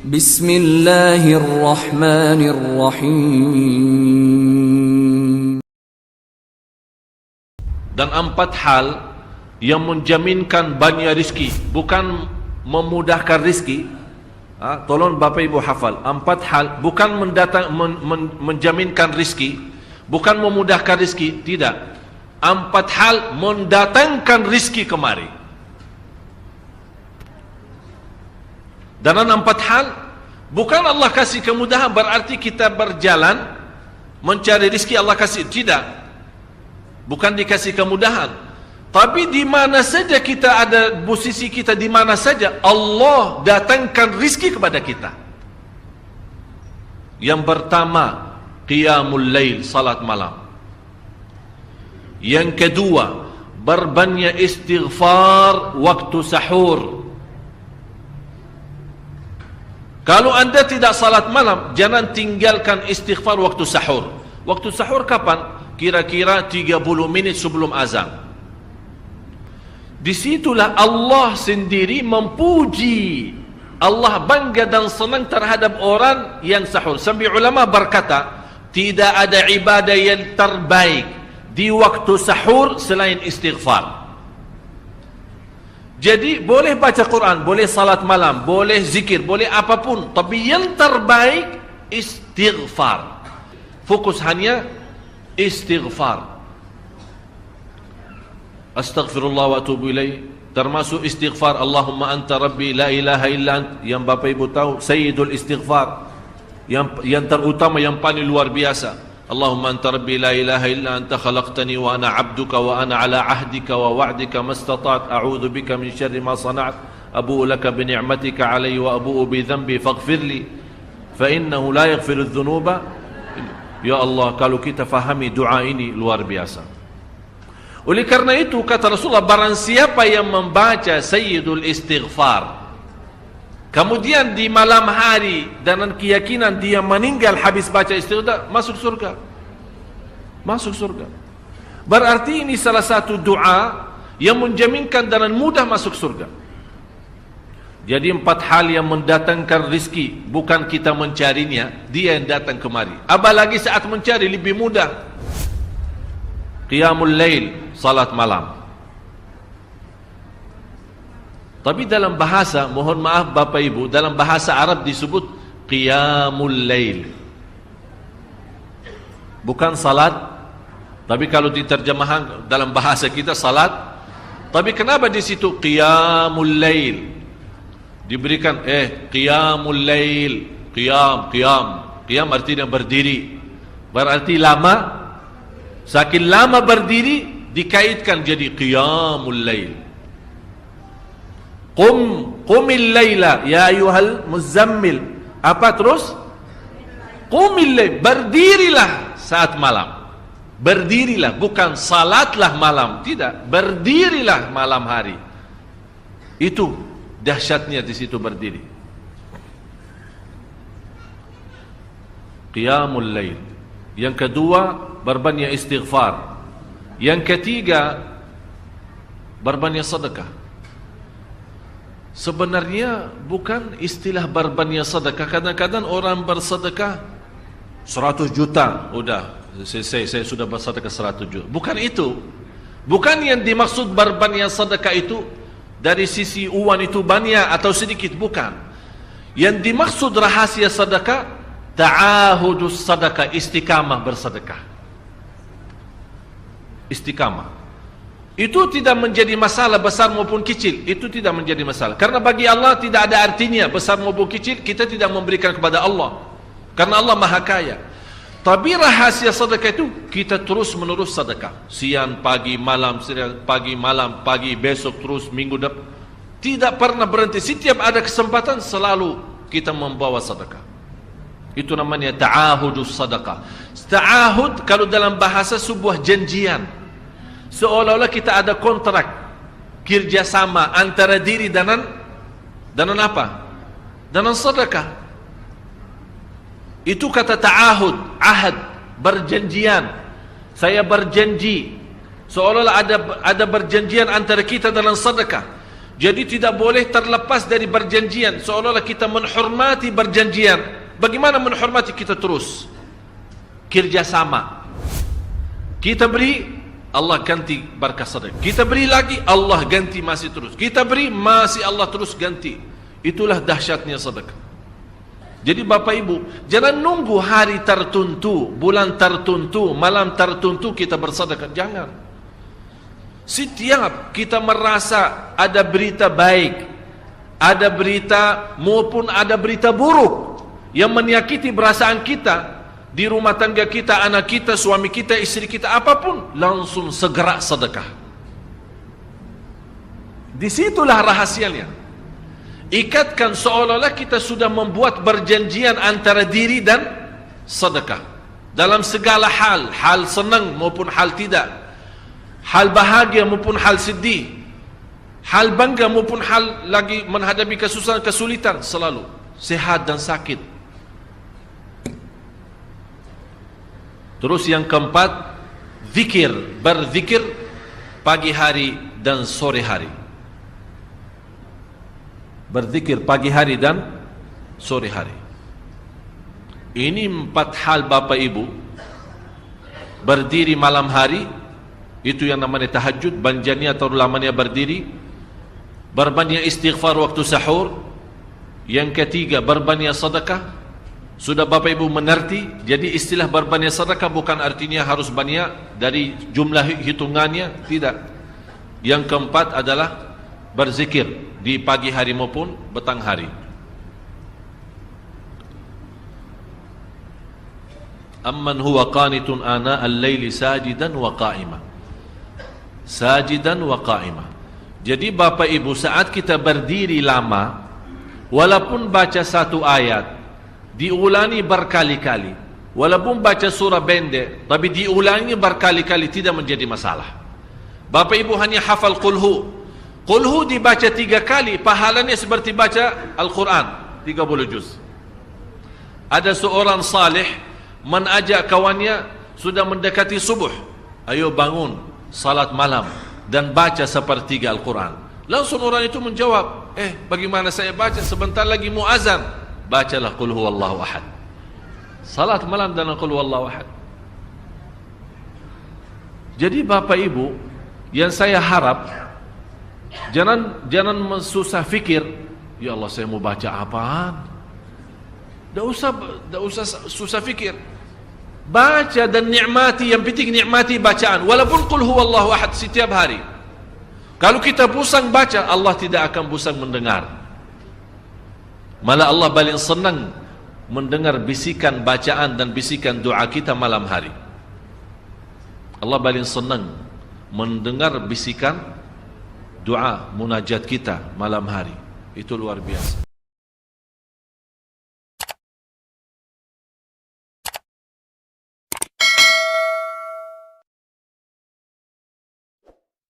Bismillahirrahmanirrahim. Dan 4 hal yang menjaminkan banyak rizki, bukan memudahkan rizki. Tolong Bapak Ibu hafal, 4 hal bukan menjaminkan rizki, bukan memudahkan rizki, tidak. 4 hal mendatangkan rizki kemari. Dan 4 hal bukan Allah kasih kemudahan berarti kita berjalan mencari rizki Allah kasih, tidak. Bukan dikasih kemudahan. Tapi di mana saja kita ada, posisi kita di mana saja, Allah datangkan rizki kepada kita. Yang pertama, qiyamul lail, salat malam. Yang kedua, berbanyak istighfar waktu sahur. Kalau anda tidak salat malam, jangan tinggalkan istighfar waktu sahur. Waktu sahur kapan? Kira-kira 30 menit sebelum azan. Disitulah Allah sendiri memuji, Allah bangga dan senang terhadap orang yang sahur. Sampai ulama berkata, tidak ada ibadah yang terbaik di waktu sahur selain istighfar. Jadi boleh baca Quran, boleh salat malam, boleh zikir, boleh apapun, tapi yang terbaik istighfar. Fokus hanya istighfar. Astaghfirullah wa atubu ilaih, termasuk istighfar Allahumma anta rabbi la ilaha illa ant, yang Bapak Ibu tahu sayyidul istighfar, yang terutama, yang paling luar biasa. Allahumma anta rabbi la ilaha illa anta khalaqtani wa ana abduka wa ana ala ahdika wa wa'dika mastata'at a'udzu bika min syarri ma sana'at abu'u laka bi ni'matika alayya wa abu'u bi dhanbi faghfirli fa innahu la yaghfiru adh-dhunuba. Ya Allah, kalau kita fahami doa ini luar biasa. Oleh karena itu kata Rasulullah, barang siapa yang membaca sayyidul istighfar, kemudian di malam hari dengan keyakinan dia meninggal habis baca istighfar, masuk surga. Masuk surga. Berarti ini salah satu doa yang menjaminkan dengan mudah masuk surga. Jadi 4 hal yang mendatangkan rizki, bukan kita mencarinya, dia yang datang kemari. Apalagi saat mencari lebih mudah. Qiyamul lail, salat malam. Tapi dalam bahasa, mohon maaf Bapak Ibu, dalam bahasa Arab disebut qiyamul lail, bukan salat. Tapi kalau diterjemahkan dalam bahasa kita salat. Tapi kenapa di situ qiyamul lail? Diberikan qiyamul lail, qiyam artinya berdiri. Berarti lama. Saking lama berdiri dikaitkan jadi qiyamul lail. Qumil laila ya ayyuhal muzammil. Apa terus? Qumil lail, berdirilah saat malam. Berdirilah, bukan salatlah malam, tidak, berdirilah malam hari. Itu dahsyatnya di situ berdiri. Qiyamul lail. Yang kedua, berbanyak istighfar. Yang ketiga, berbanyak sedekah. Sebenarnya bukan istilah berbanyak sedekah. Kadang-kadang orang bersedekah 100 juta, udah saya sudah bersedekah 100 juta. Bukan itu. Bukan yang dimaksud berbanyak sedekah itu dari sisi uang itu banyak atau sedikit, bukan. Yang dimaksud rahasia sedekah, ta'ahudus sedekah, istiqamah bersedekah. Istiqamah. Itu tidak menjadi masalah besar maupun kecil. Itu tidak menjadi masalah. Karena bagi Allah tidak ada artinya besar maupun kecil. Kita tidak memberikan kepada Allah, karena Allah Maha Kaya. Tapi rahasia sedekah itu kita terus menerus sedekah. Siang, pagi, malam, pagi, besok, terus minggu depan. Tidak pernah berhenti. Setiap ada kesempatan selalu kita membawa sedekah. Itu namanya ta'ahudus sedekah. Ta'ahud kalau dalam bahasa sebuah janjian. Seolah-olah kita ada kontrak kerjasama antara diri dan apa? Dengan sedekah. Itu kata ta'ahud, ahad, berjanjian. Saya berjanji. Seolah-olah ada berjanjian antara kita dalam sedekah. Jadi tidak boleh terlepas dari perjanjian, seolah-olah kita menghormati perjanjian. Bagaimana menghormati? Kita terus kerjasama. Kita beri, Allah ganti berkah sedekah. Kita beri lagi, Allah ganti masih terus. Kita beri, masih Allah terus ganti. Itulah dahsyatnya sedekah. Jadi Bapak Ibu, jangan nunggu hari tertentu, bulan tertentu, malam tertentu kita bersedekah. Jangan. Setiap kita merasa ada berita baik, ada berita maupun ada berita buruk yang menyakiti perasaan kita di rumah tangga kita, anak kita, suami kita, istri kita, apapun, langsung segera sedekah. Disitulah rahasianya. Ikatkan seolah-olah kita sudah membuat perjanjian antara diri dan sedekah dalam segala hal, hal senang maupun hal tidak, hal bahagia maupun hal sedih, hal bangga maupun hal lagi menghadapi kesusahan, kesulitan, selalu sehat dan sakit. Terus yang keempat, zikir, berzikir pagi hari dan sore hari. Berzikir pagi hari dan sore hari. Ini 4 hal Bapak Ibu. Berdiri malam hari, itu yang namanya tahajud, banjanya atau lamanya berdiri. Berbanyak istighfar waktu sahur. Yang ketiga, berbanyak sedekah. Sudah Bapak Ibu mengerti? Jadi istilah berbanyak sedekah bukan artinya harus banyak dari jumlah hitungannya, tidak. Yang keempat adalah berzikir di pagi hari maupun petang hari. Amman huwa qanitun ana al-laili sajidan wa qa'ima. Sajidan wa qa'ima. Jadi Bapak Ibu, saat kita berdiri lama, walaupun baca satu ayat, diulangi berkali-kali, walaupun baca surah pendek, tapi diulangi berkali-kali, tidak menjadi masalah. Bapak Ibu hanya hafal qulhu. Qulhu dibaca 3 kali, pahalanya seperti baca Al-Quran 30 juz. Ada seorang salih mengajak kawannya, sudah mendekati subuh, ayo bangun salat malam dan baca sepertiga Al-Quran. Langsung orang itu menjawab, bagaimana saya baca, sebentar lagi mau azan. Bacalah qul huwallahu ahad. Salat malam dan qul huwallahu ahad. Jadi Bapak Ibu, yang saya harap, jangan susah fikir, ya Allah saya mau baca apaan. Tak usah susah fikir. Baca dan nikmati, yang penting nikmati bacaan. Walaupun qul huwallahu ahad setiap hari. Kalau kita pusing baca, Allah tidak akan pusing mendengar. Malah Allah paling senang mendengar bisikan bacaan dan bisikan doa kita malam hari. Allah paling senang mendengar bisikan doa munajat kita malam hari. Itu luar biasa.